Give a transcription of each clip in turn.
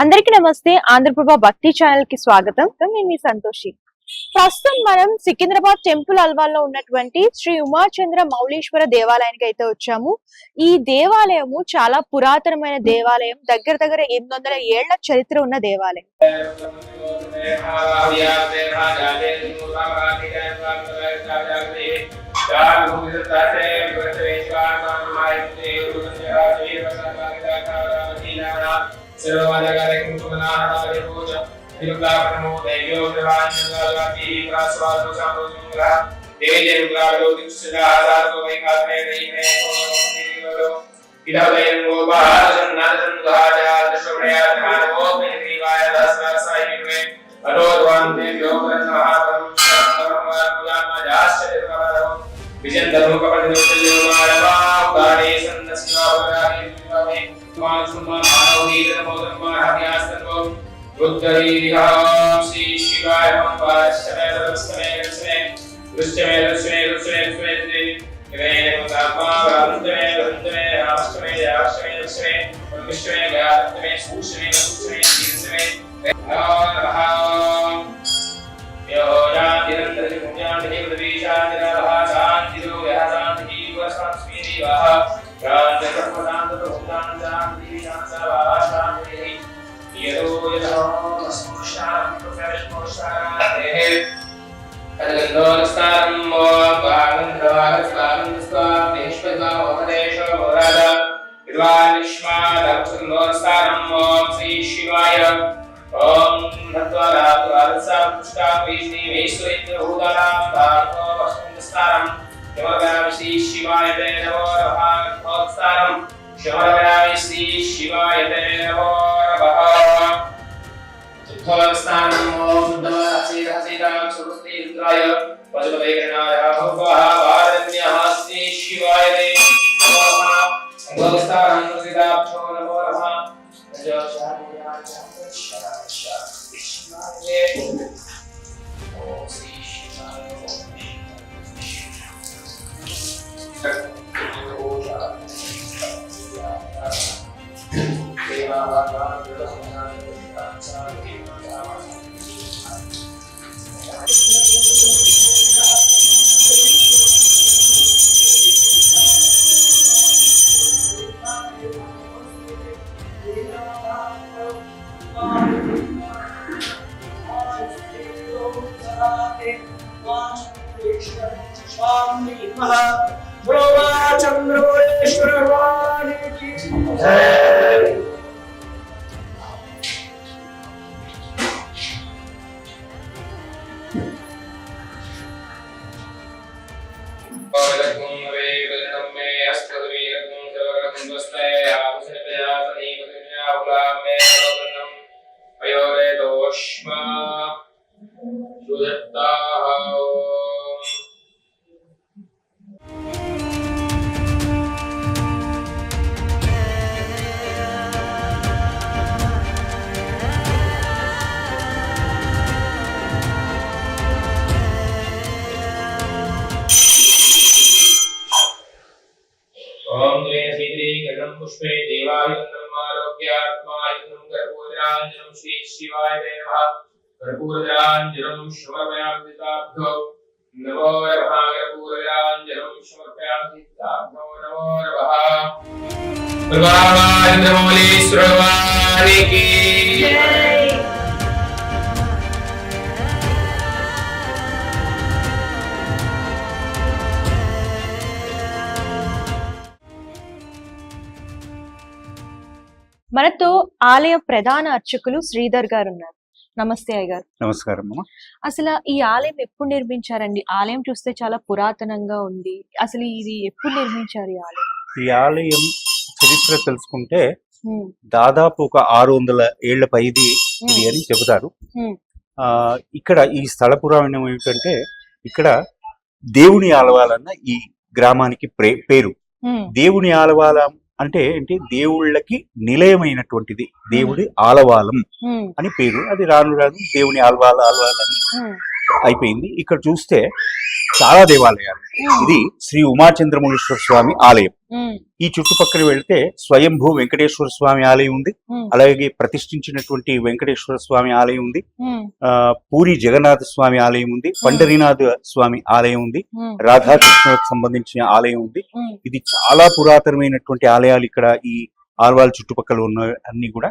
అందరికీ నమస్తే. ఆంధ్రప్రభ భక్తి ఛానల్ కి స్వాగతం. నేను మీ సంతోషి. ప్రస్తుతం మనం సికింద్రాబాద్ టెంపుల్ అల్వాల్లో ఉన్నటువంటి శ్రీ ఉమాచంద్ర మౌళీశ్వర దేవాలయానికి అయితే వచ్చాము. ఈ దేవాలయము చాలా పురాతనమైన దేవాలయం. దగ్గర 800 ఏళ్ల చరిత్ర ఉన్న దేవాలయం. पुष्पे देवायुधम आरोग्यात्मायुधम कर्पूरांजनम श्री शिवाय नमः कर्पूरांजनम समर्पयामि नमो नमः कर्पूरांजनम समर्पयामि नमो नमः भगवान मौलीश्वर वाणी की जय। మనతో ఆలయ ప్రధాన అర్చకులు శ్రీధర్ గారు ఉన్నారు. నమస్తే అయ్య గారు. నమస్కారం. అసలు ఈ ఆలయం ఎప్పుడు నిర్మించారండి? ఆలయం చూస్తే చాలా పురాతనంగా ఉంది. అసలు ఇది ఎప్పుడు నిర్మించారు ఈ ఆలయం? ఈ ఆలయం చరిత్ర తెలుసుకుంటే దాదాపు ఒక 600 ఏళ్ల పైది ఇది అని చెబుతారు. ఇక్కడ ఈ స్థల పురాణం ఏమిటంటే, ఇక్కడ దేవుని ఆలవాలన్న ఈ గ్రామానికి పేరు. దేవుని ఆలవాల అంటే ఏంటి? దేవుళ్ళకి నిలయమైనటువంటిది, దేవుడి ఆలవాలం అని పేరు. అది రాను రాను దేవుని ఆలవాలని అయిపోయింది. ఇక్కడ చూస్తే చాలా దేవాలయాలు. ఇది శ్రీ ఉమాచంద్రమౌళీశ్వర స్వామి ఆలయం. ఈ చుట్టుపక్కల వెళ్తే స్వయంభూ వెంకటేశ్వర స్వామి ఆలయం ఉంది, అలాగే ప్రతిష్ఠించినటువంటి వెంకటేశ్వర స్వామి ఆలయం ఉంది, పూరి జగన్నాథ స్వామి ఆలయం ఉంది, పండరీనాథ స్వామి ఆలయం ఉంది, రాధాకృష్ణులకు సంబంధించిన ఆలయం ఉంది. ఇది చాలా పురాతనమైనటువంటి ఆలయాలు ఇక్కడ ఈ ఆల్వాల్ చుట్టుపక్కల ఉన్న అన్ని కూడా.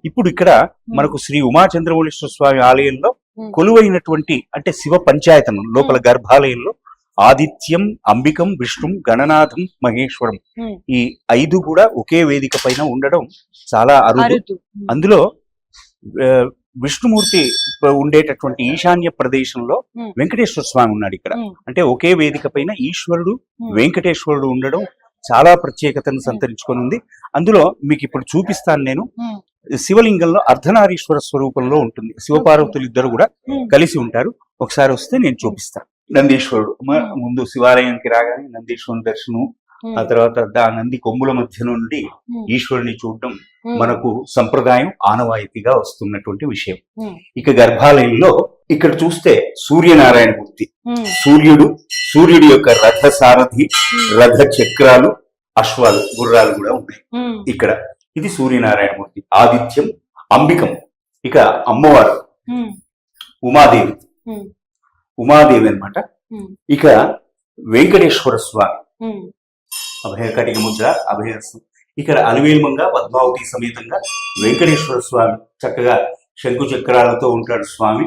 ఇప్పుడు ఇక్కడ మనకు శ్రీ ఉమాచంద్రమౌళీశ్వర స్వామి ఆలయంలో కొలువైనటువంటి అంటే శివ పంచాయతనం లోపల గర్భాలయంలో ఆదిత్యం, అంబికం, విష్ణుం, గణనాథం, మహేశ్వరం ఈ 5 కూడా ఒకే వేదిక పైన ఉండడం చాలా అరుదు. అందులో విష్ణుమూర్తి ఉండేటటువంటి ఈశాన్య ప్రదేశంలో వెంకటేశ్వర స్వామి ఉన్నాడు ఇక్కడ. అంటే ఒకే వేదిక పైన ఈశ్వరుడు వెంకటేశ్వరుడు ఉండడం చాలా ప్రత్యేకతను సంతరించుకొని ఉంది. అందులో మీకు ఇప్పుడు చూపిస్తాను నేను. శివలింగంలో అర్ధనారీశ్వర స్వరూపంలో ఉంటుంది. శివపార్వతులు ఇద్దరు కూడా కలిసి ఉంటారు. ఒకసారి వస్తే నేను చూపిస్తాను. నందీశ్వరుడు ముందు శివాలయానికి రాగానే నందీశ్వరుని దర్శనం, ఆ తర్వాత నంది కొమ్ముల మధ్య నుండి ఈశ్వరుని చూడడం మనకు సంప్రదాయం ఆనవాయితీగా వస్తున్నటువంటి విషయం. ఇక గర్భాలయంలో ఇక్కడ చూస్తే సూర్యనారాయణ మూర్తి, సూర్యుడి యొక్క రథ సారథి, రథ చక్రాలు, అశ్వాలు, గుర్రాలు కూడా ఉన్నాయి ఇక్కడ. ఇది సూర్యనారాయణ మూర్తి. ఆదిత్యం, అంబికం, ఇక అమ్మవారు ఉమాదేవి అన్నమాట. ఇక వెంకటేశ్వర స్వామి అభయ కటిక ముద్ర, అభయస్తం. ఇక్కడ అలివేల్మంగా పద్మావతి సమేతంగా వెంకటేశ్వర స్వామి చక్కగా శంకు చక్రాలతో ఉంటాడు స్వామి.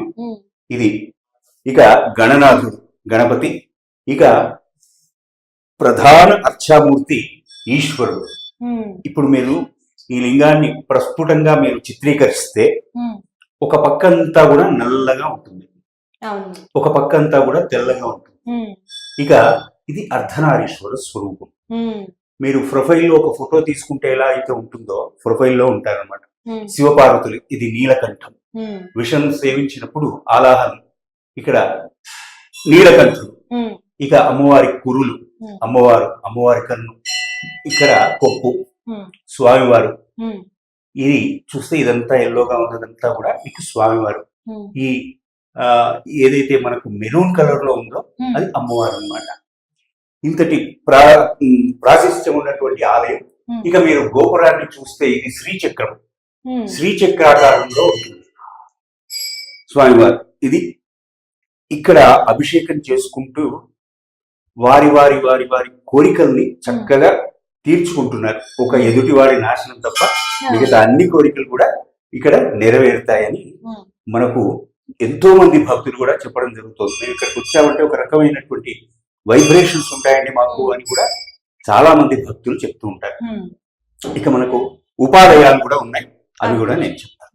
ఇది ఇక గణనాథుడు గణపతి. ఇక ప్రధాన అర్చామూర్తి ఈశ్వరుడు. ఇప్పుడు మీరు ఈ లింగాన్ని ప్రస్ఫుటంగా మీరు చిత్రీకరిస్తే ఒక పక్క అంతా కూడా నల్లగా ఉంటుంది, ఒక పక్క అంతా కూడా తెల్లగా ఉంటుంది. ఇక ఇది అర్ధనారీశ్వర స్వరూపం. మీరు ప్రొఫైల్లో ఒక ఫోటో తీసుకుంటే ఎలా అయితే ఉంటుందో ప్రొఫైల్లో ఉంటారన్నమాట. శివపార్వతులు. ఇది నీలకంఠం, విషం సేవించినప్పుడు ఆలాహనం. ఇక్కడ నీలకంఠుడు. ఇక అమ్మవారి కురులు, అమ్మవారి కన్ను, ఇక్కడ కొప్పు, స్వామివారు. ఇది చూస్తే ఇదంతా ఎల్లోగా ఉన్నదంతా కూడా మీకు స్వామివారు. ఈ ఏదైతే మనకు మెరూన్ కలర్ లో ఉందో అది అమ్మవారు అన్నమాట. ఇంతటి ప్రాశస్త్యం ఉన్నటువంటి ఆలయం. ఇక మీరు గోపురాన్ని చూస్తే ఇది శ్రీచక్రం, శ్రీచక్రాకారంలో ఉంటుంది స్వామివారు. ఇది ఇక్కడ అభిషేకం చేసుకుంటూ వారి వారి వారి వారి కోరికల్ని చక్కగా తీర్చుకుంటున్నారు. ఒక ఎదుటివాడి నాశనం తప్ప మిగతా అన్ని కోరికలు కూడా ఇక్కడ నెరవేరుతాయని మనకు ఎంతో మంది భక్తులు కూడా చెప్పడం జరుగుతుంది. మేము ఇక్కడికి వచ్చామంటే ఒక రకమైనటువంటి వైబ్రేషన్స్ ఉంటాయండి మాకు అని కూడా చాలా మంది భక్తులు చెప్తూ ఉంటారు. ఇక మనకు ఉపాలయాలు కూడా ఉన్నాయి, అవి కూడా నేను చెప్తాను.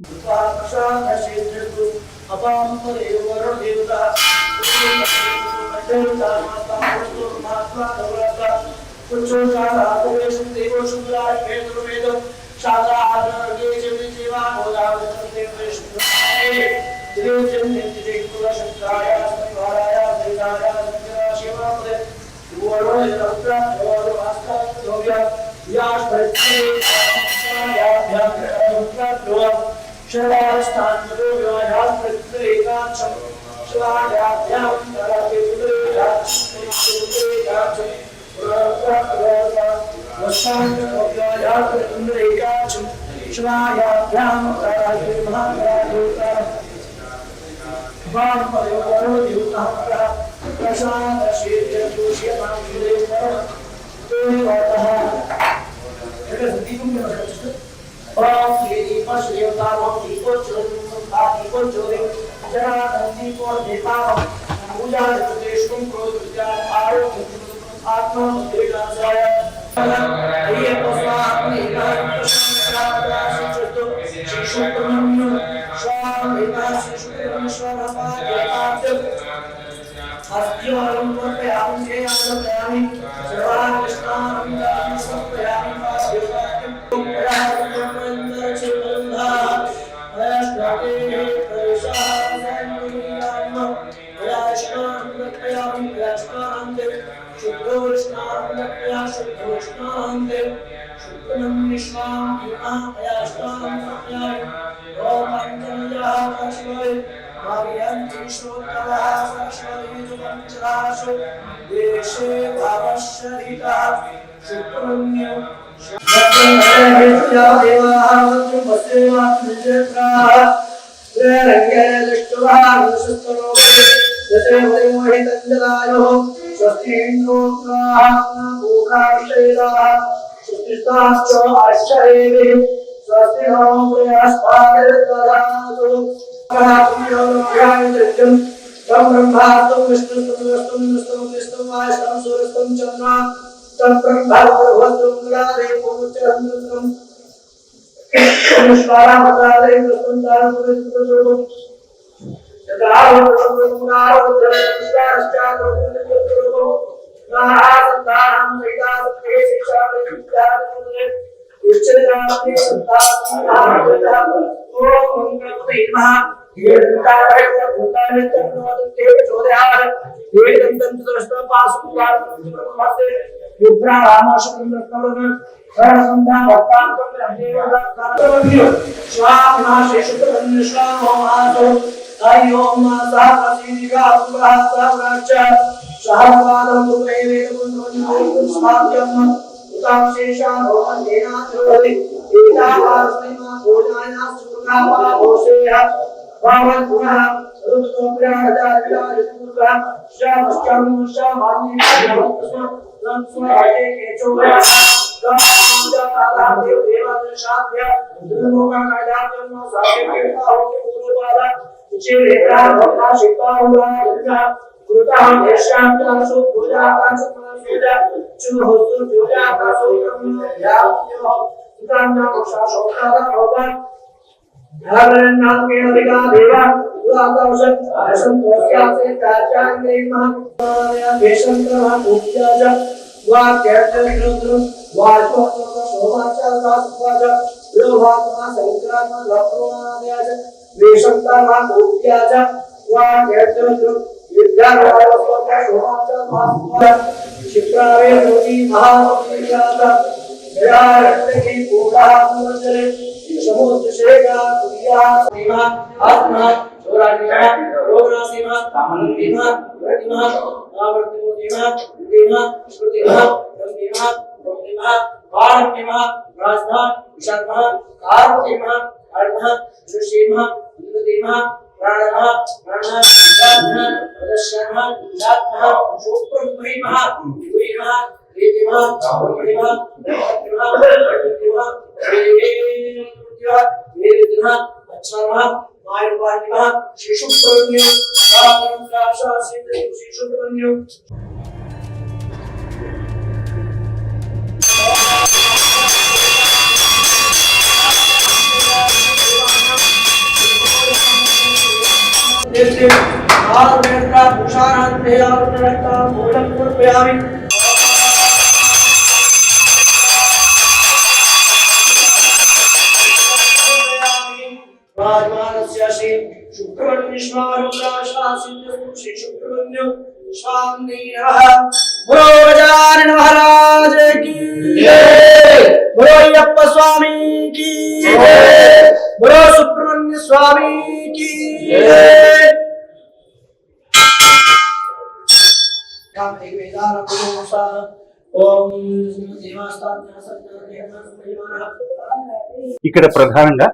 ఇక్కడ ప్రధానంగా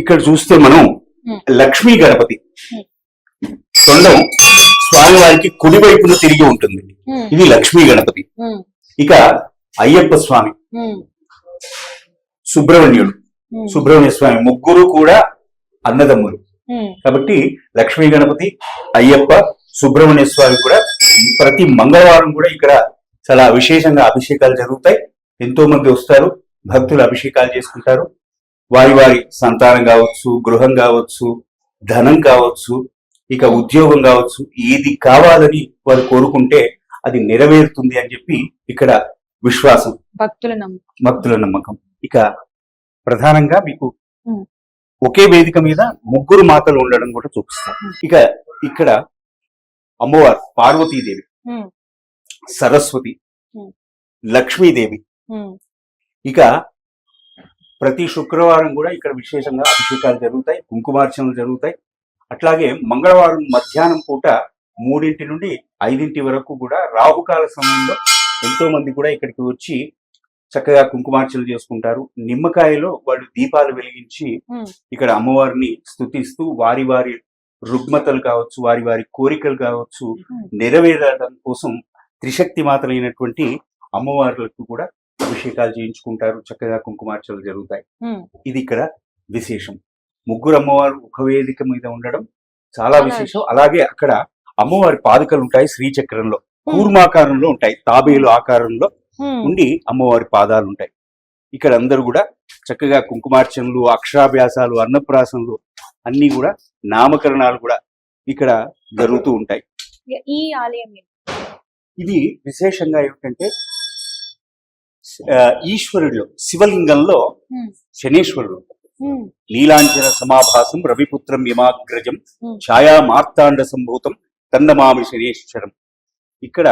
ఇక్కడ చూస్తే మనం లక్ష్మీ గణపతి తొండం స్వామివారికి కుడి వైపున తిరిగి ఉంటుంది. ఇది లక్ష్మీ గణపతి. ఇక అయ్యప్ప స్వామి, సుబ్రహ్మణ్యుడు, సుబ్రహ్మణ్య స్వామి ముగ్గురు కూడా అన్నదమ్ములు. కాబట్టి లక్ష్మీ గణపతి, అయ్యప్ప, సుబ్రహ్మణ్య స్వామి కూడా ప్రతి మంగళవారం కూడా ఇక్కడ చాలా విశేషంగా అభిషేకాలు జరుగుతాయి. ఎంతో మంది వస్తారు, భక్తులు అభిషేకాలు చేసుకుంటారు. వారి వారి సంతానం కావచ్చు, గృహం కావచ్చు, ధనం కావచ్చు, ఇక ఉద్యోగం కావచ్చు, ఏది కావాలని వారు కోరుకుంటే అది నెరవేరుతుంది అని చెప్పి ఇక్కడ విశ్వాసం, భక్తుల నమ్మకం. ఇక ప్రధానంగా మీకు ఒకే వేదిక మీద ముగ్గురు మాతలు ఉండడం కూడా చూపిస్తాం. ఇక ఇక్కడ అమ్మవారు పార్వతీదేవి, సరస్వతి, లక్ష్మీదేవి. ఇక ప్రతి శుక్రవారం కూడా ఇక్కడ విశేషంగా అభిషేకాలు జరుగుతాయి, కుంకుమార్చనలు జరుగుతాయి. అట్లాగే మంగళవారం మధ్యాహ్నం పూట 3 నుండి 5 వరకు కూడా రాహుకాల సమయంలో ఎంతో మంది కూడా ఇక్కడికి వచ్చి చక్కగా కుంకుమార్చనలు చేసుకుంటారు. నిమ్మకాయలో వాళ్ళు దీపాలు వెలిగించి ఇక్కడ అమ్మవారిని స్తుతిస్తూ వారి వారి రుగ్మతలు కావచ్చు, వారి వారి కోరికలు కావచ్చు నెరవేరడం కోసం త్రిశక్తి మాతలైనటువంటి అమ్మవార్లకు కూడా అభిషేకాలు చేయించుకుంటారు. చక్కగా కుంకుమార్చనలు జరుగుతాయి. ఇది ఇక్కడ విశేషం. ముగ్గురు అమ్మవారు ఒక వేదిక మీద ఉండడం చాలా విశేషం. అలాగే అక్కడ అమ్మవారి పాదుకలు ఉంటాయి. శ్రీచక్రంలో కూర్మాకారంలో ఉంటాయి. తాబేలు ఆకారంలో ఉండి అమ్మవారి పాదాలు ఉంటాయి. ఇక్కడ అందరూ కూడా చక్కగా కుంకుమార్చనలు, అక్షరాభ్యాసాలు, అన్నప్రాసనలు అన్ని కూడా నామకరణాలు కూడా ఇక్కడ జరుగుతూ ఉంటాయి. ఈ ఆలయం ఇది విశేషంగా ఏమిటంటే ఈశ్వరుడు శివలింగంలో శనేశ్వరుడు నీలాంజన సమాభాసం రవిపుత్రం యమాగ్రజం ఛాయా మార్తాండ సంభూతం తన్నమామి శనేశ్వరం. ఇక్కడ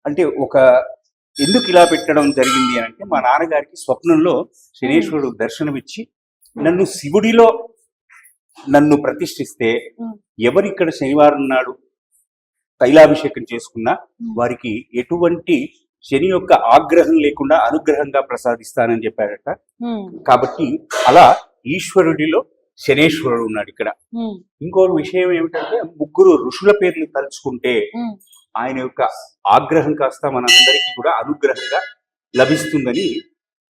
అంటే ఎందుకు ఇలా పెట్టడం జరిగింది అని అంటే, మా నాన్నగారికి స్వప్నంలో శనేశ్వరుడు దర్శనమిచ్చి నన్ను ప్రతిష్ఠిస్తే ఎవరిక్కడ శనివారం నాడు తైలాభిషేకం చేసుకున్నా వారికి ఎటువంటి శని యొక్క ఆగ్రహం లేకుండా అనుగ్రహంగా ప్రసాదిస్తానని చెప్పాడట. కాబట్టి అలా ఈశ్వరుడిలో శనేశ్వరుడు ఉన్నాడు ఇక్కడ. ఇంకో విషయం ఏమిటంటే, ముగ్గురు ఋషుల పేర్లు తలుచుకుంటే ఆయన యొక్క ఆగ్రహం కాస్త మనందరికీ కూడా అనుగ్రహంగా లభిస్తుందని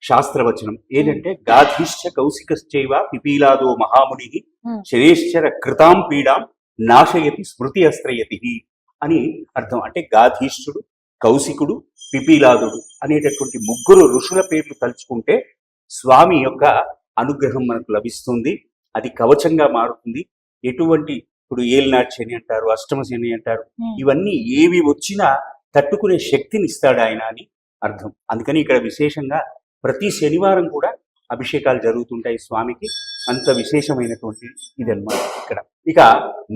శాస్త్రవచనం. ఏంటంటే గాధిశ్చ కౌశికశ్చైవ పిపీలాదో మహాముని శనేశ్వర కృతాం పీడాం నాశయతి స్మృతి అస్త్రయతి అని అర్థం. అంటే గాధీష్ఠుడు, కౌశికుడు, పిపీలాదుడు అనేటటువంటి ముగ్గురు ఋషుల పేర్లు తలుచుకుంటే స్వామి యొక్క అనుగ్రహం మనకు లభిస్తుంది. అది కవచంగా మారుతుంది. ఎటువంటి ఇప్పుడు ఏలినాటి శని అంటారు, అష్టమ శని అంటారు, ఇవన్నీ ఏవి వచ్చినా తట్టుకునే శక్తిని ఇస్తాడు ఆయన అని అర్థం. అందుకని ఇక్కడ విశేషంగా ప్రతి శనివారం కూడా అభిషేకాలు జరుగుతుంటాయి స్వామికి. అంత విశేషమైనటువంటి ఇదన్నమాట ఇక్కడ. ఇక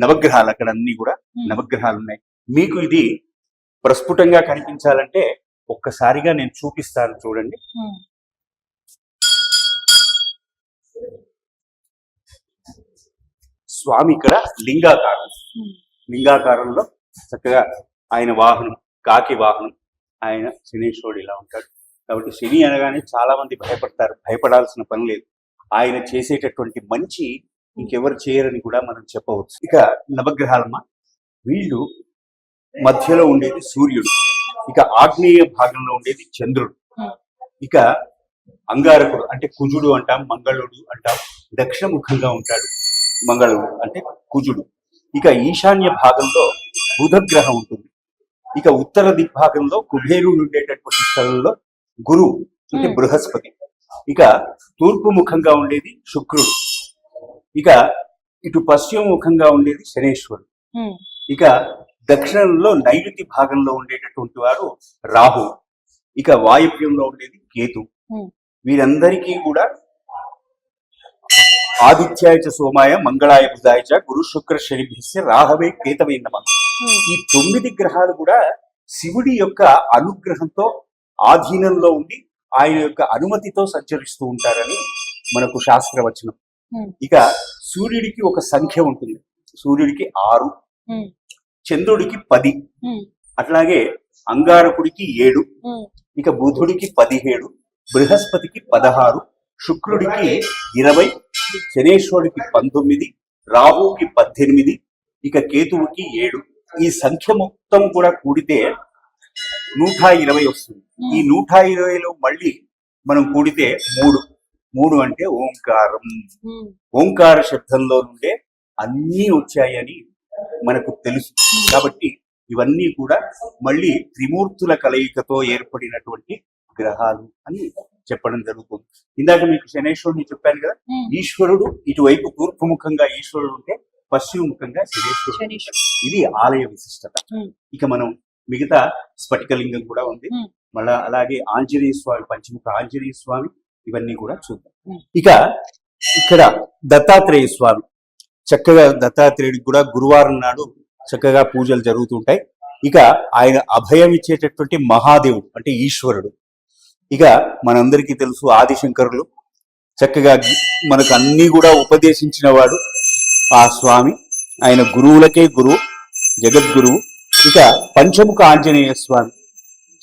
నవగ్రహాలు, అక్కడ అన్ని కూడా నవగ్రహాలు ఉన్నాయి. మీకు ఇది ప్రస్ఫుటంగా కనిపించాలంటే ఒక్కసారిగా నేను చూపిస్తాను, చూడండి. స్వామి ఇక్కడ లింగాకారంలో చక్కగా ఆయన వాహనం కాకి వాహనం, ఆయన శనీశ్వరుడు ఇలా ఉంటాడు. కాబట్టి శని అనగానే చాలా మంది భయపడతారు. భయపడాల్సిన పని లేదు. ఆయన చేసేటటువంటి మంచి ఇంకెవరు చేయరని కూడా మనం చెప్పవచ్చు. ఇక నవగ్రహాలమ్మ, వీళ్ళు మధ్యలో ఉండేది సూర్యుడు, ఇక ఆగ్నేయ భాగంలో ఉండేది చంద్రుడు, ఇక అంగారకుడు అంటే కుజుడు అంటాం, మంగళుడు అంటాం. దక్షిణముఖంగా ఉంటాడు మంగళుడు అంటే కుజుడు. ఇక ఈశాన్య భాగంలో బుధగ్రహం ఉంటుంది. ఇక ఉత్తర దిగ్భాగంలో కుబేరుడు ఉండేటటువంటి స్థలంలో గురువు అంటే బృహస్పతి. ఇక తూర్పు ముఖంగా ఉండేది శుక్రుడు. ఇక ఇటు పశ్చిమ ముఖంగా ఉండేది శనేశ్వరుడు. ఇక దక్షిణంలో నైరుతి భాగంలో ఉండేటటువంటి వారు రాహు. ఇక వాయువ్యంలో ఉండేది కేతు. వీరందరికీ కూడా ఆదిత్యాయ చ సోమాయ మంగళాయ బుధాయ చ గురు శుక్ర శనిభ్యస్య రాహవే కేతవే నమః. ఈ 9 గ్రహాలు కూడా శివుడి యొక్క అనుగ్రహంతో ఆధీనంలో ఉండి ఆయన యొక్క అనుమతితో సంచరిస్తూ ఉంటారని మనకు శాస్త్రవచనం. ఇక సూర్యుడికి ఒక సంఖ్య ఉంటుంది. సూర్యుడికి 6, చంద్రుడికి 10, అట్లాగే అంగారకుడికి 7, ఇక బుధుడికి 17, బృహస్పతికి 16, శుక్రుడికి 20, శనేశ్వరుడికి 19, రాహుకి 18, ఇక కేతువుకి 7. ఈ సంఖ్య మొత్తం కూడా కూడితే 120 వస్తుంది. ఈ 120లో మళ్ళీ మనం కూడితే 3 అంటే ఓంకారం. ఓంకార శబ్దంలో నుండే అన్నీ వచ్చాయని మనకు తెలుసు. కాబట్టి ఇవన్నీ కూడా మళ్ళీ త్రిమూర్తుల కలయికతో ఏర్పడినటువంటి గ్రహాలు అని చెప్పడం జరుగుతుంది. ఇందాక మీకు శనేశ్వరుడిని చెప్పాను కదా, ఈశ్వరుడు ఇటువైపు తూర్పు ముఖంగా ఈశ్వరుడు ఉంటే పశ్చిమ ముఖంగా శనేశ్వరుడు. ఇది ఆలయ విశిష్టత. ఇక మనం మిగతా స్ఫటికలింగం కూడా ఉంది, మళ్ళా అలాగే ఆంజనేయ స్వామి, పంచముఖ ఆంజనేయ స్వామి, ఇవన్నీ కూడా చూద్దాం. ఇక ఇక్కడ దత్తాత్రేయ స్వామి, చక్కగా దత్తాత్రేయుడికి కూడా గురువారం నాడు చక్కగా పూజలు జరుగుతుంటాయి. ఇక ఆయన అభయం ఇచ్చేటటువంటి మహాదేవుడు అంటే ఈశ్వరుడు. ఇక మనందరికీ తెలుసు ఆదిశంకరులు చక్కగా మనకు అన్ని కూడా ఉపదేశించిన వాడు. ఆ స్వామి ఆయన గురువులకే గురువు, జగద్గురువు. ఇక పంచముఖ ఆంజనేయ స్వామి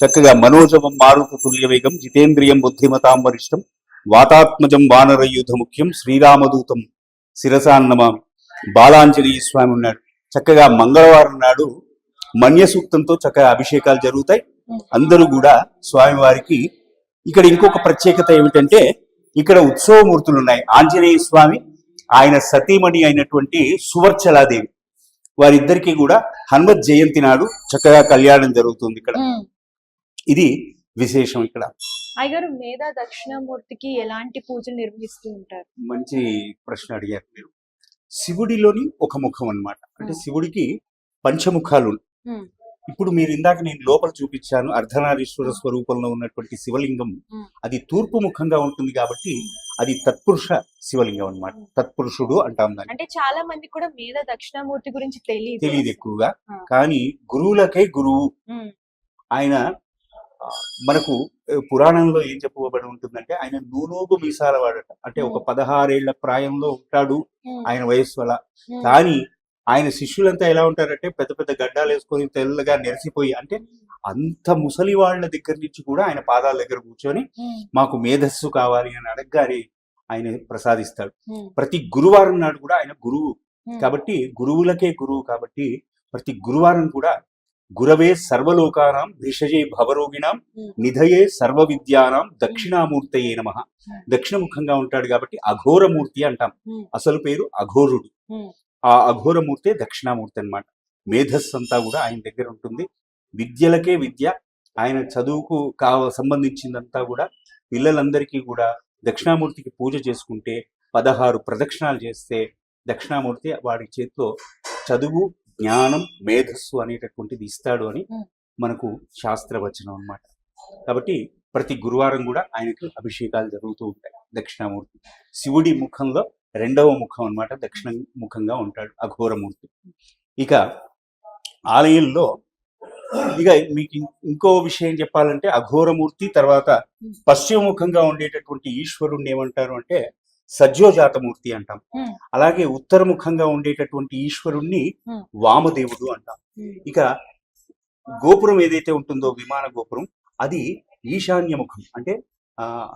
చక్కగా మనోజవం మారుత తుల్యవేగం జితేంద్రియం బుద్ధిమతాం వరిష్టం వాతాత్మజం వానరయూధ ముఖ్యం శ్రీరామదూతం శిరసాన్నమామి. బాలాంజనేయ స్వామి ఉన్నాడు. చక్కగా మంగళవారం నాడు మన్య సూక్తంతో చక్కగా అభిషేకాలు జరుగుతాయి. అందరూ కూడా స్వామివారికి ఇక్కడ ఇంకొక ప్రత్యేకత ఏమిటంటే ఇక్కడ ఉత్సవమూర్తులు ఉన్నాయి. ఆంజనేయ స్వామి, ఆయన సతీమణి అయినటువంటి సువర్చలాదేవి, వారిద్దరికీ కూడా హనుమత్ జయంతి నాడు చక్కగా కళ్యాణం జరుగుతుంది ఇక్కడ. ఇది విశేషం ఇక్కడ. అయ్యగారు, మేధా దక్షిణామూర్తికి ఎలాంటి పూజలు నిర్వహిస్తూ ఉంటారు? మంచి ప్రశ్న అడిగారు మీరు. శివుడిలోని ఒక ముఖం అన్నమాట. అంటే శివుడికి పంచముఖాలు. ఇప్పుడు మీరు ఇందాక నేను లోపల చూపించాను అర్ధనారీశ్వర స్వరూపంలో ఉన్నటువంటి శివలింగం, అది తూర్పు ముఖంగా ఉంటుంది కాబట్టి అది తత్పురుష శివలింగం అన్నమాట. తత్పురుషుడు అంటాం దాన్ని. అంటే చాలా మంది కూడా మేధా దక్షిణామూర్తి గురించి తెలియదు ఎక్కువగా. కానీ గురువులకే గురువు ఆయన. మనకు పురాణంలో ఏం చెప్పబడి ఉంటుందంటే ఆయన నూనూగు మీసాల వాడట. అంటే ఒక 16 ఏళ్ల ప్రాయంలో ఉంటాడు ఆయన వయస్సు అలా. కానీ ఆయన శిష్యులంతా ఎలా ఉంటారంటే పెద్ద పెద్ద గడ్డాలు వేసుకొని తెల్లగా నెరిసిపోయి, అంటే అంత ముసలి వాళ్ళ దగ్గర నుంచి కూడా ఆయన పాదాల దగ్గర కూర్చొని మాకు మేధస్సు కావాలి అని అడగగానే ఆయన ప్రసాదిస్తాడు. ప్రతి గురువారం నాడు కూడా ఆయన గురువు కాబట్టి, గురువులకే గురువు కాబట్టి ప్రతి గురువారం కూడా గురవే సర్వలోకానాం భిషజే భవరోగిణాం నిధయే సర్వ విద్యానాం దక్షిణామూర్తయే నమః. దక్షిణముఖంగా ఉంటాడు కాబట్టి అఘోరమూర్తి అంటాం. అసలు పేరు అఘోరుడు. ఆ అఘోరమూర్తే దక్షిణామూర్తి అన్నమాట. మేధస్సు అంతా కూడా ఆయన దగ్గర ఉంటుంది. విద్యలకే విద్య. ఆయన చదువుకు సంబంధించిందంతా కూడా పిల్లలందరికీ కూడా దక్షిణామూర్తికి పూజ చేసుకుంటే 16 ప్రదక్షిణాలు చేస్తే దక్షిణామూర్తి వాడి చేతిలో చదువు, జ్ఞానం, మేధస్సు అనేటటువంటిది ఇస్తాడు అని మనకు శాస్త్రవచనం అన్నమాట. కాబట్టి ప్రతి గురువారం కూడా ఆయనకు అభిషేకాలు జరుగుతూ ఉంటాయి. దక్షిణామూర్తి శివుడి ముఖంలో 2వ ముఖం అన్నమాట. దక్షిణ ముఖంగా ఉంటాడు అఘోరమూర్తి. ఇక ఆలయంలో ఇక మీకు ఇంకో విషయం చెప్పాలంటే అఘోరమూర్తి తర్వాత పశ్చిమ ముఖంగా ఉండేటటువంటి ఈశ్వరుణ్ణి ఏమంటారు అంటే సజ్జోజాతమూర్తి అంటాం. అలాగే ఉత్తరముఖంగా ఉండేటటువంటి ఈశ్వరుణ్ణి వామదేవుడు అంటాం. ఇక గోపురం ఏదైతే ఉంటుందో విమాన గోపురం అది ఈశాన్యముఖం. అంటే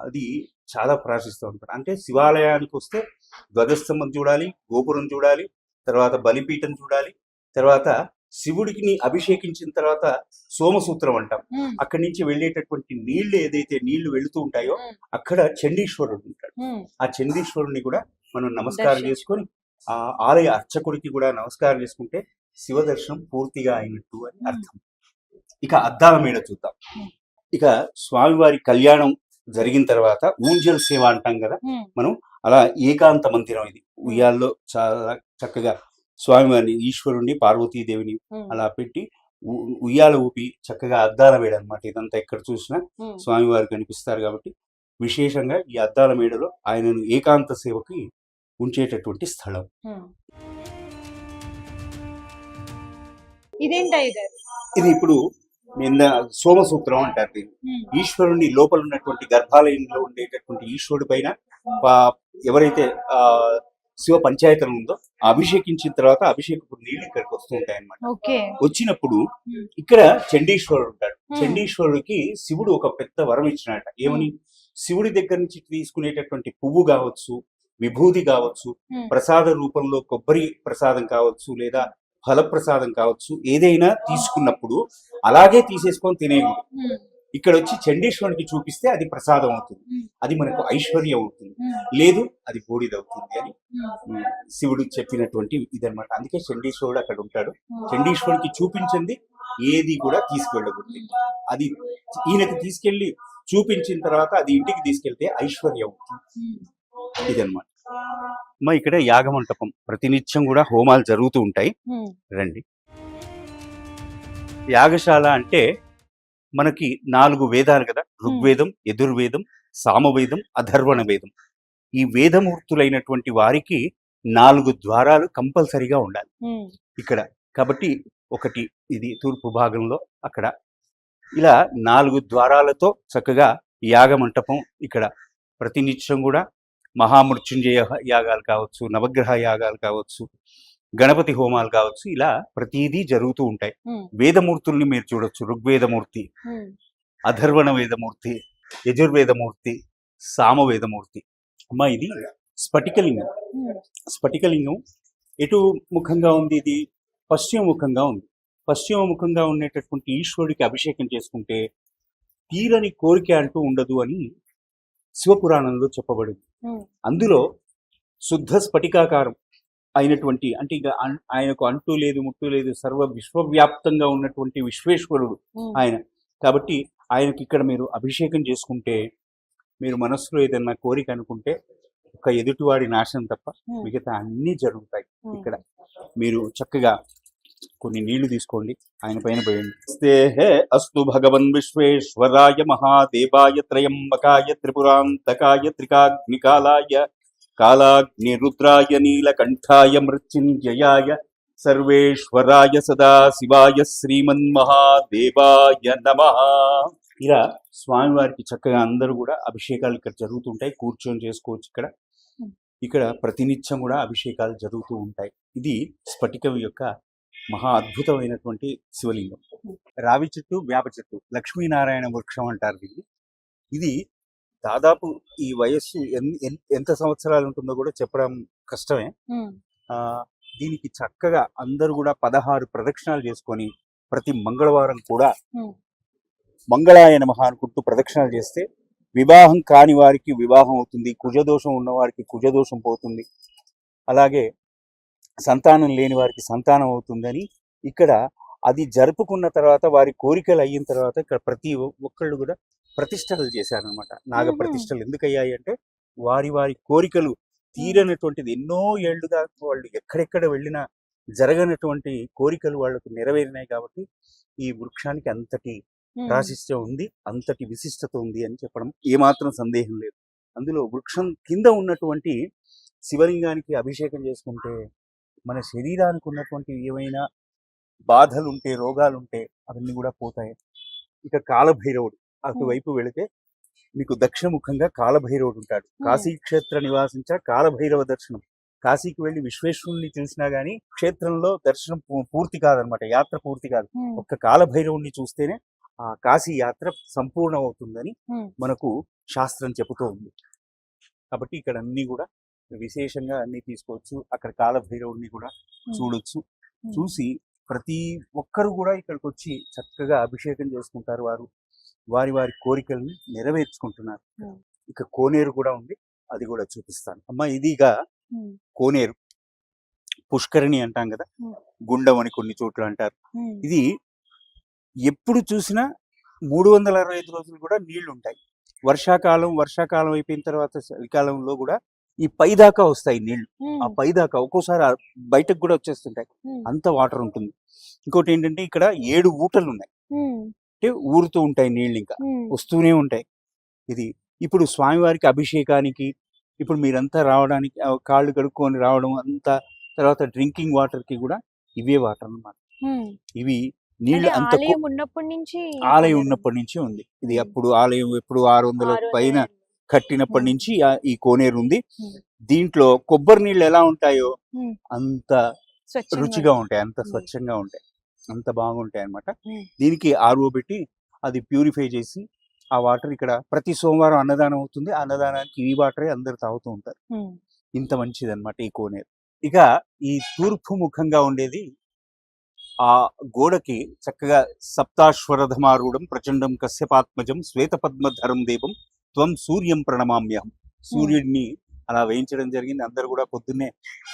అది చాలా ప్రాశిస్తూ ఉంటాడు. అంటే శివాలయానికి వస్తే ధ్వజస్తంభం చూడాలి, గోపురం చూడాలి, తర్వాత బలిపీఠం చూడాలి, తర్వాత శివుడికి అభిషేకించిన తర్వాత సోమసూత్రం అంటాం. అక్కడి నుంచి వెళ్ళేటటువంటి నీళ్లు ఏదైతే నీళ్లు వెళుతూ ఉంటాయో అక్కడ చండీశ్వరుడు ఉంటాడు. ఆ చండీశ్వరుని కూడా మనం నమస్కారం చేసుకొని ఆ ఆలయ అర్చకుడికి కూడా నమస్కారం చేసుకుంటే శివ దర్శనం పూర్తిగా అయినట్టు అని అర్థం. ఇక అద్దాల మేడ చూద్దాం. ఇక స్వామివారి కళ్యాణం జరిగిన తర్వాత ఊంజల్ సేవ అంటాం కదా మనం, అలా ఏకాంత మందిరం ఇది. ఉయ్యాల్లో చాలా చక్కగా స్వామివారిని, ఈశ్వరుణ్ణి, పార్వతీదేవిని అలా పెట్టి ఉయ్యాల ఊపి చక్కగా అద్దాల మేడ అనమాట. ఇదంతా ఎక్కడ చూసినా స్వామివారు కనిపిస్తారు కాబట్టి విశేషంగా ఈ అద్దాల మేడలో ఆయనను ఏకాంత సేవకి ఉంచేటటువంటి స్థలం. ఇది ఇప్పుడు సోమసూత్రం అంటారు దీన్ని. ఈశ్వరుని లోపల ఉన్నటువంటి గర్భాలయంలో ఉండేటటువంటి ఈశ్వరుడి పైన ఎవరైతే శివ పంచాయతం ఉందో అభిషేకించిన తర్వాత అభిషేకపు నీళ్లు ఇక్కడికి వస్తూ ఉంటాయి అన్నమాట. వచ్చినప్పుడు ఇక్కడ చండీశ్వరుడు ఉంటాడు. చండీశ్వరుడికి శివుడు ఒక పెద్ద వరం ఇచ్చినట. ఏమని? శివుడి దగ్గర నుంచి తీసుకునేటటువంటి పువ్వు కావచ్చు, విభూతి కావచ్చు, ప్రసాద రూపంలో కొబ్బరి ప్రసాదం కావచ్చు, లేదా ఫల ప్రసాదం కావచ్చు, ఏదైనా తీసుకున్నప్పుడు అలాగే తీసేసుకొని తినేయకూడదు. ఇక్కడ వచ్చి చండీశ్వరునికి చూపిస్తే అది ప్రసాదం అవుతుంది, అది మనకు ఐశ్వర్యం అవుతుంది, లేదు అది బూడిదవుతుంది అని శివుడు చెప్పినటువంటి ఇదనమాట. అందుకే చండీశ్వరుడు అక్కడ ఉంటాడు. చండీశ్వరుడికి చూపించింది ఏది కూడా తీసుకువెళ్ళకూడదు. అది ఈయనకి తీసుకెళ్లి చూపించిన తర్వాత అది ఇంటికి తీసుకెళ్తే ఐశ్వర్యం అవుతుంది. ఇదనమాట. ఇక్కడ యాగమంటపం ప్రతినిత్యం కూడా హోమాలు జరుగుతూ ఉంటాయి. రండి. యాగశాల అంటే మనకి 4 వేదాలు కదా, ఋగ్వేదం, యజుర్వేదం, సామవేదం, అథర్వణ వేదం. ఈ వేదమూర్తులైనటువంటి వారికి 4 ద్వారాలు కంపల్సరీగా ఉండాలి ఇక్కడ. కాబట్టి ఒకటి ఇది తూర్పు భాగంలో, అక్కడ ఇలా 4 ద్వారాలతో చక్కగా యాగమంటపం ఇక్కడ ప్రతినిత్యం కూడా మహామృత్యుంజయ యాగాలు కావచ్చు, నవగ్రహ యాగాలు కావచ్చు, గణపతి హోమాలు కావచ్చు, ఇలా ప్రతిదీ జరుగుతూ ఉంటాయి. వేదమూర్తుల్ని మీరు చూడొచ్చు. ఋగ్వేదమూర్తి, అధర్వణ వేదమూర్తి, యజుర్వేదమూర్తి, సామవేదమూర్తి. అమ్మా ఇది స్ఫటికలింగం. స్ఫటికలింగం ఎటు ముఖంగా ఉంది? ఇది పశ్చిమ ముఖంగా ఉంది. పశ్చిమ ముఖంగా ఉండేటటువంటి ఈశ్వరుడికి అభిషేకం చేసుకుంటే తీరని కోరిక అంటూ ఉండదు అని శివపురాణంలో చెప్పబడింది. అందులో శుద్ధ స్ఫటికాకారం అయినటువంటి, అంటే ఇక ఆయనకు అంటూ లేదు ముట్టు లేదు, సర్వ విశ్వవ్యాప్తంగా ఉన్నటువంటి విశ్వేశ్వరుడు ఆయన. కాబట్టి ఆయనకి ఇక్కడ మీరు అభిషేకం చేసుకుంటే, మీరు మనస్సులో ఏదన్నా కోరిక అనుకుంటే ఒక ఎదుటివాడి నాశనం తప్ప మిగతా అన్నీ జరుగుతాయి. ఇక్కడ మీరు చక్కగా కొన్ని నీళ్లు తీసుకోండి, ఆయన పైన పోయండి. అస్తు భగవన్ విశ్వేశ్వరాయ మహాదేవాయ త్రయంబకాయ త్రిపురాంతకాయ త్రికాగ్నికాలాయ కాలాగ్నిరుద్రాయ నీలకంఠాయ మృత్యుంజయాయ సర్వేశ్వరాయ సదాశివాయ శ్రీమన్మహాదేవాయ నమః. ఇలా స్వామివారికి చక్కగా అందరూ కూడా అభిషేకాలు ఇక్కడ జరుగుతుంటాయి. కూర్చొని చేసుకోవచ్చు. ఇక్కడ ప్రతినిత్యం కూడా అభిషేకాలు జరుగుతూ ఉంటాయి. ఇది స్ఫటికం యొక్క మహా అద్భుతమైనటువంటి శివలింగం. రావి చెట్టు, వేప చెట్టు, లక్ష్మీనారాయణ వృక్షం అంటారు దీన్ని. ఇది దాదాపు ఈ వయస్సు ఎంత సంవత్సరాలు ఉంటుందో కూడా చెప్పడం కష్టమే. దీనికి చక్కగా అందరూ కూడా 16 ప్రదక్షిణాలు చేసుకొని ప్రతి మంగళవారం కూడా మంగళాయ నమః అనుకుంటూ ప్రదక్షిణాలు చేస్తే వివాహం కాని వారికి వివాహం అవుతుంది, కుజదోషం ఉన్న వారికి కుజదోషం పోతుంది, అలాగే సంతానం లేని వారికి సంతానం అవుతుందని ఇక్కడ అది జరుపుకున్న తర్వాత వారి కోరికలు అయిన తర్వాత ఇక్కడ ప్రతి ఒక్కళ్ళు కూడా ప్రతిష్టలు చేశారనమాట. నాగ ప్రతిష్టలు ఎందుకు అయ్యాయి అంటే వారి వారి కోరికలు తీరనటువంటిది. ఎన్నో ఏళ్లుగా వాళ్ళు ఎక్కడెక్కడ వెళ్ళినా జరగనటువంటి కోరికలు వాళ్ళకు నెరవేరినాయి. కాబట్టి ఈ వృక్షానికి అంతటి ప్రాశస్త్యం ఉంది, అంతటి విశిష్టత ఉంది అని చెప్పడం ఏమాత్రం సందేహం లేదు. అందులో వృక్షం కింద ఉన్నటువంటి శివలింగానికి అభిషేకం చేసుకుంటే మన శరీరానికి ఉన్నటువంటి ఏమైనా బాధలుంటే, రోగాలుంటే అవన్నీ కూడా పోతాయి. ఇక కాలభైరవుడు అటువైపు వెళితే మీకు దక్షిణముఖంగా కాలభైరవుడు ఉంటాడు. కాశీ క్షేత్ర నివాసించ కాలభైరవ దర్శనం. కాశీకి వెళ్ళి విశ్వేశ్వరుని తెలిసినా గానీ క్షేత్రంలో దర్శనం పూర్తి కాదనమాట, యాత్ర పూర్తి కాదు. ఒక్క కాలభైరవుడిని చూస్తేనే ఆ కాశీ యాత్ర సంపూర్ణం అవుతుందని మనకు శాస్త్రం చెబుతూ ఉంది. కాబట్టి ఇక్కడ అన్ని కూడా విశేషంగా అన్ని తీసుకోవచ్చు. అక్కడ కాలభైరవుడిని కూడా చూడొచ్చు. చూసి ప్రతి ఒక్కరు కూడా ఇక్కడికి వచ్చి చక్కగా అభిషేకం చేసుకుంటారు. వారి వారి కోరికల్ని నెరవేర్చుకుంటున్నారు. ఇక కోనేరు కూడా ఉంది, అది కూడా చూపిస్తాను. అమ్మ ఇదిగా కోనేరు, పుష్కరిణి అంటాం కదా, గుండం అని కొన్ని చోట్ల అంటారు. ఇది ఎప్పుడు చూసినా 365 రోజులు కూడా నీళ్లు ఉంటాయి. వర్షాకాలం అయిపోయిన తర్వాత చలికాలంలో కూడా ఈ పైదాకా వస్తాయి నీళ్లు. ఆ పైదాకా ఒక్కోసారి బయటకు కూడా వచ్చేస్తుంటాయి, అంత వాటర్ ఉంటుంది. ఇంకోటి ఏంటంటే ఇక్కడ 7 ఊటలు ఉన్నాయి, అంటే ఊరుతూ ఉంటాయి నీళ్ళు, ఇంకా వస్తూనే ఉంటాయి. ఇది ఇప్పుడు స్వామివారికి అభిషేకానికి ఇప్పుడు మీరంతా రావడానికి కాళ్ళు కడుక్కొని రావడం అంతా, తర్వాత డ్రింకింగ్ వాటర్ కి కూడా ఇవే వాటర్ అన్నమాట. ఇవి నీళ్ళు అంత ఆలయం ఉన్నప్పటి నుంచి ఉంది. ఇది అప్పుడు ఆలయం ఎప్పుడు 600 పైన కట్టినప్పటి నుంచి ఈ కోనేరు ఉంది. దీంట్లో కొబ్బరి నీళ్ళు ఎలా ఉంటాయో అంత రుచిగా ఉంటాయి, అంత స్వచ్ఛంగా ఉంటాయి, అంత బాగుంటాయి అన్నమాట. దీనికి ఆర్ఓ పెట్టి అది ప్యూరిఫై చేసి ఆ వాటర్ ఇక్కడ ప్రతి సోమవారం అన్నదానం అవుతుంది. ఆ అన్నదానానికి ఈ వాటరే అందరు తాగుతూ ఉంటారు. ఇంత మంచిది అనమాట ఈ కోనేరు. ఇక ఈ తూర్పు ముఖంగా ఉండేది ఆ గోడకి చక్కగా సప్తాశ్వరధమారూఢం ప్రచండం కశ్యపాత్మజం శ్వేత పద్మధరం దేవం త్వం సూర్యం ప్రణమామ్యహం. సూర్యుడిని అలా వేయించడం జరిగింది. అందరు కూడా పొద్దున్నే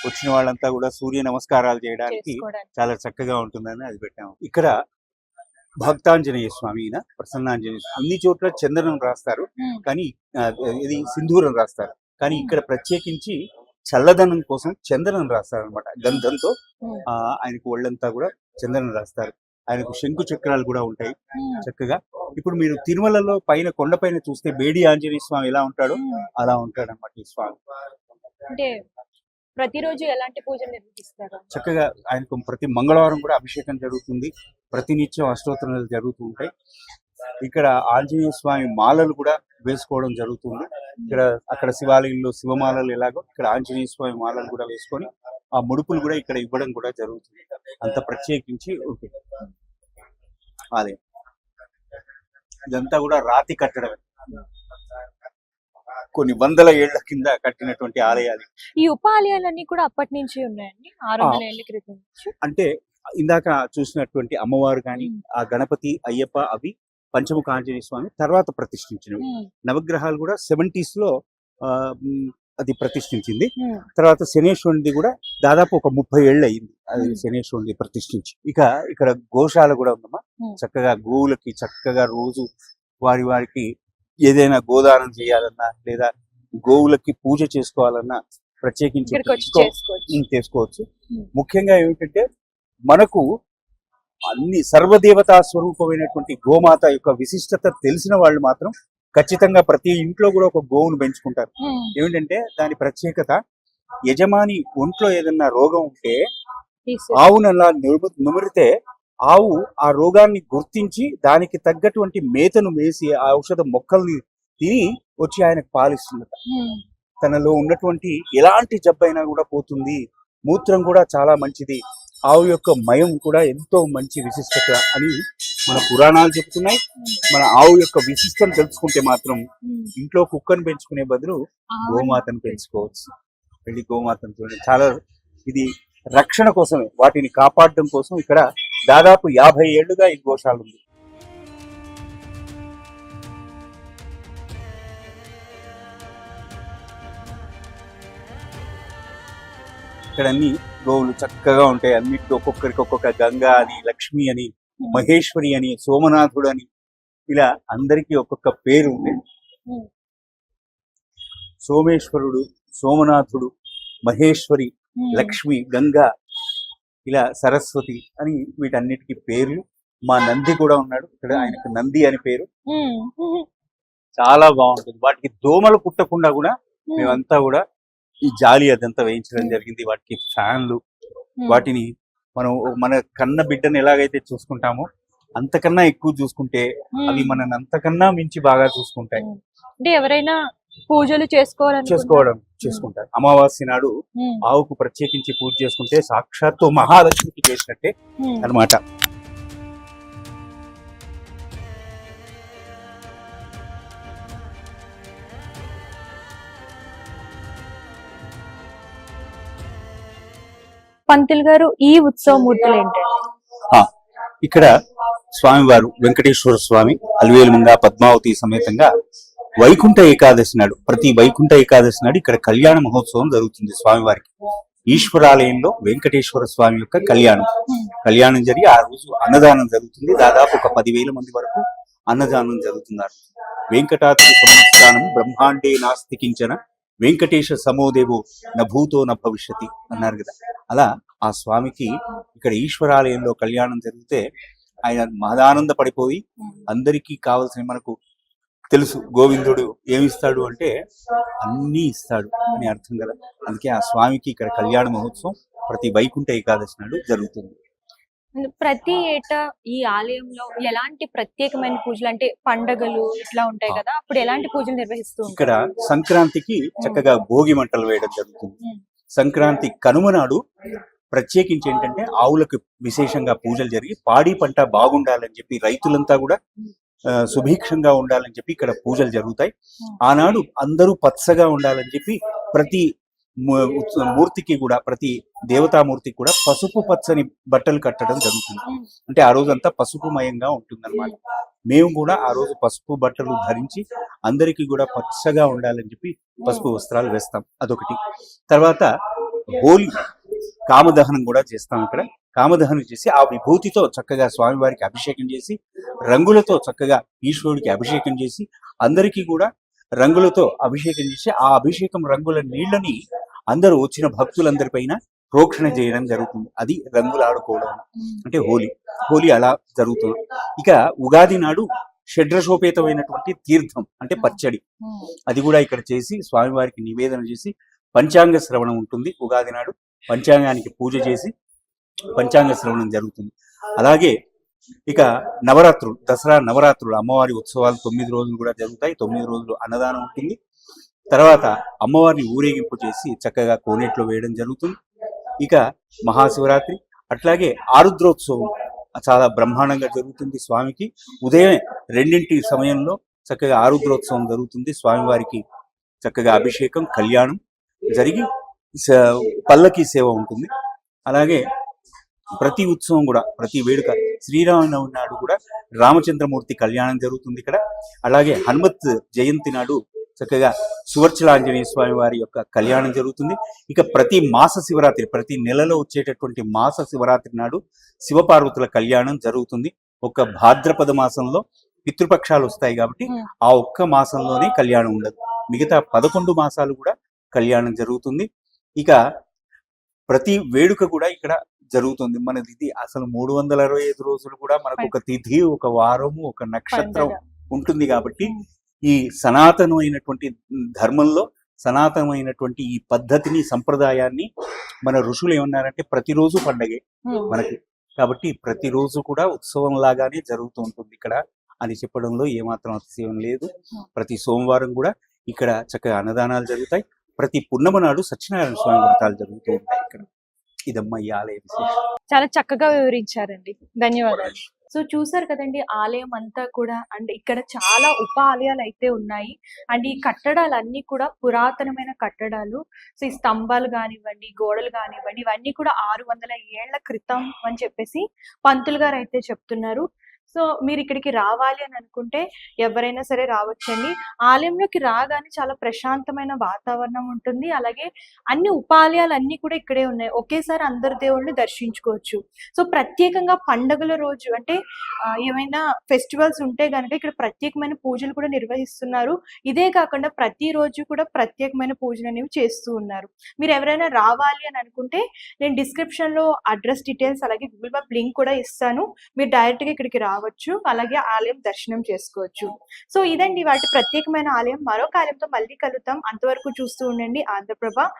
వచ్చిన వాళ్ళంతా కూడా సూర్య నమస్కారాలు చేయడానికి చాలా చక్కగా ఉంటుందని అది పెట్టాము. ఇక్కడ భక్తాంజనేయ స్వామి, ప్రసన్నాంజనేయ స్వామి, అన్ని చోట్ల చందనం రాస్తారు, కానీ ఇది సింధూరం రాస్తారు. కానీ ఇక్కడ ప్రత్యేకించి చల్లదనం కోసం చందనం రాస్తారు అనమాట. గంధంతో ఆయనకు ఒళ్ళంతా కూడా చందనం రాస్తారు. ఆయనకు శంకు చక్రాలు కూడా ఉంటాయి చక్కగా. ఇప్పుడు మీరు తిరుమలలో పైన కొండపైన చూస్తే బేడి ఆంజనేయ స్వామి ఎలా ఉంటాడో అలా ఉంటాడు అనమాట ఈ స్వామి. అంటే ప్రతిరోజు ఎలాంటి పూజలు నిర్వహిస్తారు? చక్కగా ఆయనకు ప్రతి మంగళవారం కూడా అభిషేకం జరుగుతుంది. ప్రతినిత్యం అష్టోత్తరాలు జరుగుతూ ఉంటాయి. ఇక్కడ ఆంజనేయ స్వామి మాలలు కూడా వేసుకోవడం జరుగుతుంది. ఇక్కడ అక్కడ శివాలయంలో శివమాలలు ఎలాగో ఇక్కడ ఆంజనేయ స్వామి మాలలు కూడా వేసుకొని ఆ ముడుపులు కూడా ఇక్కడ ఇవ్వడం కూడా జరుగుతుంది. అంత ప్రత్యేకించి ఉంటుంది ఆలయం. ఇదంతా కూడా రాతి కట్టడం, కొన్ని వందల ఏళ్ల కింద కట్టినటువంటి ఆలయాలు. ఈ ఉప ఆలయాలన్నీ కూడా అప్పటి నుంచి ఉన్నాయండి, 600 ఏళ్ల క్రితం నుంచి. అంటే ఇందాక చూసినటువంటి అమ్మవారు కానీ ఆ గణపతి అయ్యప్ప అవి పంచముఖ ఆంజనేయ స్వామి తర్వాత ప్రతిష్ఠించినవి. నవగ్రహాలు కూడా 70s లో అది ప్రతిష్ఠించింది. తర్వాత శనేశ్వరునిది కూడా దాదాపు ఒక 30 ఏళ్ళు అయింది అది శనేశ్వరుని ప్రతిష్ఠించి. ఇక ఇక్కడ గోశాల కూడా ఉందమ్మా. చక్కగా గోవులకి చక్కగా రోజు వారికి ఏదైనా గోదానం చేయాలన్నా లేదా గోవులకి పూజ చేసుకోవాలన్నా ప్రత్యేకించి చేసుకోవచ్చు. ముఖ్యంగా ఏమిటంటే మనకు అన్ని సర్వదేవతా స్వరూపమైనటువంటి గోమాత యొక్క విశిష్టత తెలిసిన వాళ్ళు మాత్రం ఖచ్చితంగా ప్రతి ఇంట్లో కూడా ఒక గోవును పెంచుకుంటారు. ఏమిటంటే దాని ప్రత్యేకత, యజమాని ఒంట్లో ఏదన్నా రోగం ఉంటే ఆవును అలా నుమిరితే ఆవు ఆ రోగాన్ని గుర్తించి దానికి తగ్గటువంటి మేతను వేసి ఆ ఔషధ మొక్కల్ని తిని వచ్చి ఆయనకు పాలిస్తుందట. తనలో ఉన్నటువంటి ఎలాంటి జబ్బైనా కూడా పోతుంది. మూత్రం కూడా చాలా మంచిది. ఆవు యొక్క మయం కూడా ఎంతో మంచి విశిష్టత అని మన పురాణాలు చెప్తున్నాయి. మన ఆవు యొక్క విశిష్టం తెలుసుకుంటే మాత్రం ఇంట్లో కుక్కను పెంచుకునే బదులు గోమాతను పెంచుకోవచ్చు. వెళ్ళి గోమాతను చూడండి. చాలా ఇది రక్షణ కోసమే, వాటిని కాపాడడం కోసం ఇక్కడ దాదాపు 50 ఏళ్లుగా ఈ గోశాల ఉంది. ఇక్కడ అన్ని గోవులు చక్కగా ఉంటాయి. అన్నిటికీ ఒక్కొక్కరికి ఒక్కొక్క గంగా అని, లక్ష్మి అని, మహేశ్వరి అని, సోమనాథుడు అని, ఇలా అందరికీ ఒక్కొక్క పేరు ఉంది. సోమేశ్వరుడు, సోమనాథుడు, మహేశ్వరి, లక్ష్మి, గంగా, ఇలా సరస్వతి అని వీటన్నిటికీ పేర్లు. మా నంది కూడా ఉన్నాడు ఇక్కడ, ఆయనకు నంది అని పేరు. చాలా బాగుంటుంది. వాటికి దోమలు కుట్టకుండా కూడా మేమంతా కూడా ఈ జాలి అదంతా వేయించడం జరిగింది. వాటికి ఫ్యాన్లు, వాటిని మనం మన కన్న బిడ్డను ఎలాగైతే చూసుకుంటామో అంతకన్నా ఎక్కువ చూసుకుంటే అవి మనని అంతకన్నా మించి బాగా చూసుకుంటాయి. అంటే ఎవరైనా పూజలు చేసుకుంటారు. అమావాస్య నాడు ఆవుకు ప్రత్యేకించి పూజ చేసుకుంటే సాక్షాత్తు మహాలక్ష్మికి చేసినట్టే అన్నమాట. పంతులు గారు, ఈ ఉత్సవ మూర్తులు ఏంటంటే ఇక్కడ స్వామివారు వెంకటేశ్వర స్వామి అలివేలుమంగ పద్మావతి సమేతంగా వైకుంఠ ఏకాదశి నాడు, ప్రతి వైకుంఠ ఏకాదశి నాడు ఇక్కడ కళ్యాణ మహోత్సవం జరుగుతుంది. స్వామివారికి ఈశ్వరాలయంలో వెంకటేశ్వర స్వామి యొక్క కళ్యాణం జరిగి ఆ రోజు అన్నదానం జరుగుతుంది. దాదాపు ఒక 10,000 మంది వరకు అన్నదానం జరుగుతున్నారు. వెంకటాద్రి సంస్థానం బ్రహ్మాండే నాస్తి కించన వెంకటేశ సమోదేవో నభూతో న భవిష్యతి అన్నారు కదా. అలా ఆ స్వామికి ఇక్కడ ఈశ్వరాలయంలో కళ్యాణం జరిగితే ఆయన మహదానంద పడిపోయి అందరికీ కావలసిన, మనకు తెలుసు గోవిందుడు ఏమిస్తాడు అంటే అన్నీ ఇస్తాడు అని అర్థం కదా. అందుకే ఆ స్వామికి ఇక్కడ కళ్యాణ మహోత్సవం ప్రతి వైకుంఠ ఏకాదశి నాడు జరుగుతుంది. ప్రతి ఏటా ఈ ఆలయంలో ఎలాంటి ప్రత్యేకమైన పూజలు, అంటే పండగలు ఇట్లా ఉంటాయి కదా, అప్పుడు ఎలాంటి పూజలు నిర్వహిస్తూ ఉంటారు? ఇక్కడ సంక్రాంతికి చక్కగా భోగి మంటలు వేయడం జరుగుతుంది. సంక్రాంతి కనుమ నాడు ప్రత్యేకించి ఏంటంటే ఆవులకు విశేషంగా పూజలు జరిగి పాడి పంట బాగుండాలని చెప్పి, రైతులంతా కూడా సుభిక్షంగా ఉండాలని చెప్పి ఇక్కడ పూజలు జరుగుతాయి. ఆనాడు అందరూ పచ్చగా ఉండాలని చెప్పి ప్రతి మూర్తికి కూడా, ప్రతి దేవతామూర్తికి కూడా పసుపు పచ్చని బట్టలు కట్టడం జరుగుతుంది. అంటే ఆ రోజు అంతా పసుపుమయంగా ఉంటుందన్నమాట. మేము కూడా ఆ రోజు పసుపు బట్టలు ధరించి అందరికీ కూడా పచ్చగా ఉండాలని చెప్పి పసుపు వస్త్రాలు వేస్తాం. అదొకటి. తర్వాత హోలీ కామదహనం కూడా చేస్తాం. ఇక్కడ కామదహనం చేసి ఆ విభూతితో చక్కగా స్వామివారికి అభిషేకం చేసి, రంగులతో చక్కగా ఈశ్వరుడికి అభిషేకం చేసి, అందరికీ కూడా రంగులతో అభిషేకం చేసి ఆ అభిషేకం రంగుల నీళ్ళని అందరూ వచ్చిన భక్తులందరిపైన ప్రోక్షణ చేయడం జరుగుతుంది. అది రంగులు ఆడుకోవడం అంటే హోలీ అలా జరుగుతుంది. ఇక ఉగాది నాడు షడ్రసోపేతమైనటువంటి తీర్థం అంటే పచ్చడి, అది కూడా ఇక్కడ చేసి స్వామివారికి నివేదన చేసి పంచాంగ శ్రవణం ఉంటుంది. ఉగాది నాడు పంచాంగానికి పూజ చేసి పంచాంగ శ్రవణం జరుగుతుంది. అలాగే ఇక నవరాత్రులు, దసరా నవరాత్రులు, అమ్మవారి ఉత్సవాలు 9 రోజులు కూడా జరుగుతాయి. 9 రోజులు అన్నదానం ఉంటుంది. తర్వాత అమ్మవారిని ఊరేగింపు చేసి చక్కగా కోనేట్లో వేయడం జరుగుతుంది. ఇక మహాశివరాత్రి, అట్లాగే ఆరుద్రోత్సవం చాలా బ్రహ్మాండంగా జరుగుతుంది. స్వామికి ఉదయం 2 సమయంలో చక్కగా ఆరుద్రోత్సవం జరుగుతుంది. స్వామివారికి చక్కగా అభిషేకం, కళ్యాణం జరిగి పల్లకి సేవ ఉంటుంది. అలాగే ప్రతి ఉత్సవం కూడా, ప్రతి వేడుక, శ్రీరామనవమి నాడు కూడా రామచంద్రమూర్తి కళ్యాణం జరుగుతుంది ఇక్కడ. అలాగే హనుమత్ జయంతి నాడు చక్కగా సువర్చలాంజనేయ స్వామి వారి యొక్క కళ్యాణం జరుగుతుంది. ఇక ప్రతి మాస శివరాత్రి, ప్రతి నెలలో వచ్చేటటువంటి మాస శివరాత్రి నాడు శివపార్వతుల కళ్యాణం జరుగుతుంది. ఒక భాద్రపద మాసంలో పితృపక్షాలు వస్తాయి కాబట్టి ఆ ఒక్క మాసంలోనే కళ్యాణం ఉండదు. మిగతా 11 మాసాలు కూడా కళ్యాణం జరుగుతుంది. ఇక ప్రతి వేడుక కూడా ఇక్కడ జరుగుతుంది. మనది ఇది అసలు 365 రోజులు కూడా మనకు ఒక తిథి, ఒక వారము, ఒక నక్షత్రం ఉంటుంది. కాబట్టి ఈ సనాతనమైనటువంటి ధర్మంలో సనాతనమైనటువంటి ఈ పద్ధతిని, సంప్రదాయాన్ని మన ఋషులు ఏమన్నారంటే ప్రతిరోజు పండగే మనకి. కాబట్టి ప్రతిరోజు కూడా ఉత్సవం లాగానే జరుగుతూ ఉంటుంది ఇక్కడ అని చెప్పడంలో ఏమాత్రం అతిశయం లేదు. ప్రతి సోమవారం కూడా ఇక్కడ చక్కగా అన్నదానాలు జరుగుతాయి. ప్రతి పున్నమ నాడు సత్యనారాయణ స్వామి వ్రతాలు జరుగుతూ ఉంటాయి ఇక్కడ. ఇదమ్మా ఈ ఆలయ విశేషం. చాలా చక్కగా వివరించారండి, ధన్యవాదాలు. సో చూసారు కదండి, ఆలయం అంతా కూడా అండ్ ఇక్కడ చాలా ఉప ఆలయాలు అయితే ఉన్నాయి. అండ్ ఈ కట్టడాలన్నీ కూడా పురాతనమైన కట్టడాలు. సో ఈ స్తంభాలు కానివ్వండి, గోడలు కానివ్వండి, ఇవన్నీ కూడా 600 ఏళ్ల క్రితం అని చెప్పేసి పంతులు గారు అయితే చెప్తున్నారు. సో మీరు ఇక్కడికి రావాలి అని అనుకుంటే ఎవరైనా సరే రావచ్చండి. ఆలయంలోకి రాగానే చాలా ప్రశాంతమైన వాతావరణం ఉంటుంది. అలాగే అన్ని ఉపాలయాలు అన్ని కూడా ఇక్కడే ఉన్నాయి. ఒకేసారి అందరు దేవుళ్ళని దర్శించుకోవచ్చు. సో ప్రత్యేకంగా పండుగల రోజు అంటే ఏమైనా ఫెస్టివల్స్ ఉంటే కనుక ఇక్కడ ప్రత్యేకమైన పూజలు కూడా నిర్వహిస్తున్నారు. ఇదే కాకుండా ప్రతిరోజు కూడా ప్రత్యేకమైన పూజలు అనేవి చేస్తూ ఉన్నారు. మీరు ఎవరైనా రావాలి అని అనుకుంటే నేను డిస్క్రిప్షన్ లో అడ్రస్ డీటెయిల్స్ అలాగే గూగుల్ మ్యాప్ లింక్ కూడా ఇస్తాను. మీరు డైరెక్ట్ గా ఇక్కడికి రావచ్చు, అలాగే ఆలయం దర్శనం చేసుకోవచ్చు. సో ఇదండి వాటి ప్రత్యేకమైన ఆలయం. మరొక ఆలయంతో మళ్ళీ కలుద్దాం. అంతవరకు చూస్తూ ఉండండి ఆంధ్రప్రభ.